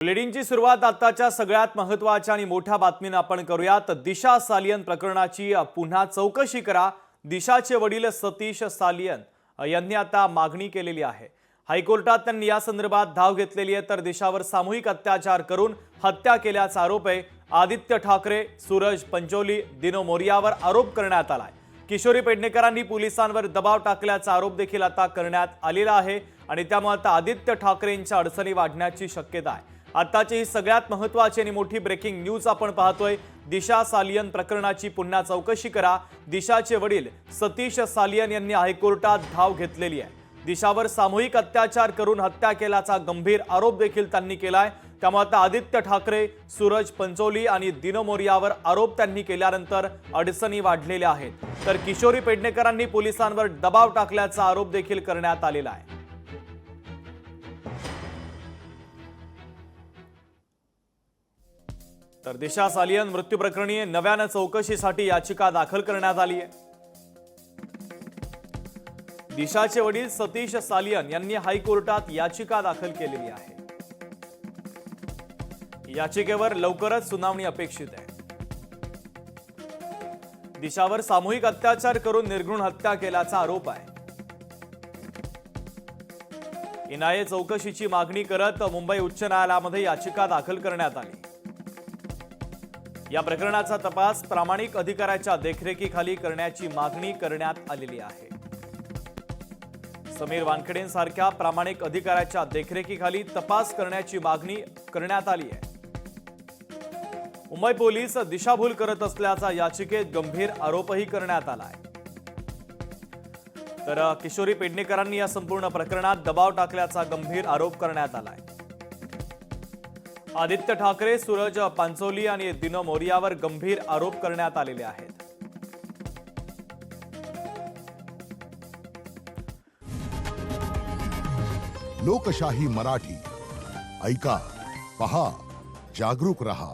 बुलेटिनची सुरुवात आताच्या सगळ्यात महत्त्वाच्या आणि मोठ्या बातमीने आपण करूयात। दिशा सालियन प्रकरणाची पुन्हा चौकशी करा। दिशाचे वडील सतीश सालियन यांनी आता मागणी केलेली आहे। हायकोर्टात त्यांनी या संदर्भात धाव घेतलेली आहे। तर दिशावर सामूहिक अत्याचार करून हत्या केल्याचा आरोप आहे। आदित्य ठाकरे, सूरज पंचोली, दिनो मोरियावर आरोप करण्यात आलाय। किशोरी पेडणेकरांनी पोलिसांवर दबाव टाकल्याचा आरोप देखील आता करण्यात आलेला आहे आणि त्यामुळे आता आदित्य ठाकरेंच्या अडचणी वाढण्याची शक्यता आहे। आताची ही सगळ्यात महत्त्वाची आणि मोठी ब्रेकिंग न्यूज आपण पाहतोय। दिशा सालियन प्रकरणाची पुन्हा चौकशी करा। दिशाचे वडील सतीश सालियन यांनी हायकोर्टात धाव घेतलेली आहे। दिशावर सामूहिक अत्याचार करून हत्या केल्याचा गंभीर आरोप देखील त्यांनी केलाय। त्यामुळे आता आदित्य ठाकरे, सूरज पंचोली आणि दिनो मोरियावर आरोप त्यांनी केल्यानंतर अडचणी वाढलेल्या आहेत। तर किशोरी पेडणेकरांनी पोलिसांवर दबाव टाकल्याचा आरोप देखील करण्यात आलेला आहे। तर दिशा सालियन मृत्यू प्रकरणी नव्याने चौकशीसाठी याचिका दाखल करण्यात आली आहे। दिशाचे वडील सतीश सालियन यांनी हायकोर्टात याचिका दाखल केलेली आहे। याचिकेवर लवकरच सुनावणी अपेक्षित आहे। दिशावर सामूहिक अत्याचार करून निर्घृण हत्या केल्याचा आरोप आहे। एनआयए चौकशीची मागणी करत मुंबई उच्च न्यायालयामध्ये याचिका दाखल करण्यात आली। या प्रकरणाचा तपास प्रामाणिक अधिकाऱ्याच्या देखरेखीखाली करण्याची मागणी करण्यात आलेली आहे। समीर वानखेडेंसारख्या प्रामाणिक अधिकाऱ्याच्या देखरेखीखाली तपास करण्याची मागणी करण्यात आली आहे। मुंबई पोलीस दिशाभूल करत असल्याचा याचिकेत गंभीर आरोपही करण्यात आला आहे। तर किशोरी पेडणेकरांनी या संपूर्ण प्रकरणात दबाव टाकल्याचा गंभीर आरोप करण्यात आला आहे। आदित्य ठाकरे, सूरज पंचोली आणि दिनो मोरियावर गंभीर आरोप करण्यात आलेले आहेत। लोकशाही मराठी ऐका, पहा, जागरूक रहा।